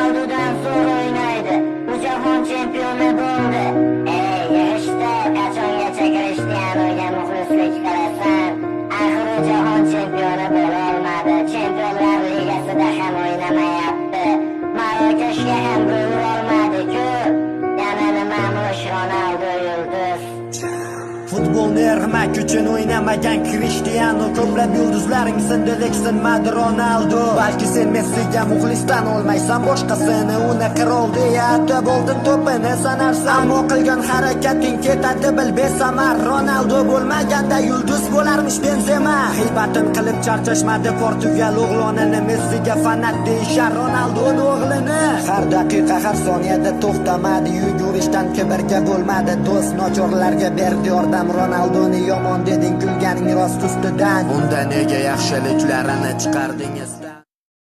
Ronaldo'dan zo'r o'ynaydi. Bu jahon chempioni bo'ldi. Yig'ishda qachongacha Krishtianuga muxlislik qilasan? Axir u jahon chempioni bo'la olmadi. Chempionlar ligasida ham o'ynamayapti. Marokashga ham bo'la olmadi-ku. Yana nima mush Ronaldo yulduz? Futbolni ermak uchun o'ynamagan Krishtianu, ko'plab yulduzlaring sindi lekin Ronaldo. Balki sen Messiga muxlisdan olmaysan, boshqasini uni qirol deya atab oldin to'pini sanarsan. Ammo qilgan harakating ketadi bil besamar. Ronaldo bo'lmaganda yulduz bo'larmish Benzema. G'iybatin qilib charchashmadi Portugal o'g'lonini, Messiga fanat deyishar Ronaldo'ning o'g'lini. Har daqiqa har soniyada to'xtamadi, yugurishdan kibrga bo'lmadi do'st, nochorlarga berdi yordam. Ronaldoni yomon deding, kulganing rost ustidan. Unda nega yaxshiliklarini chiqardingiz?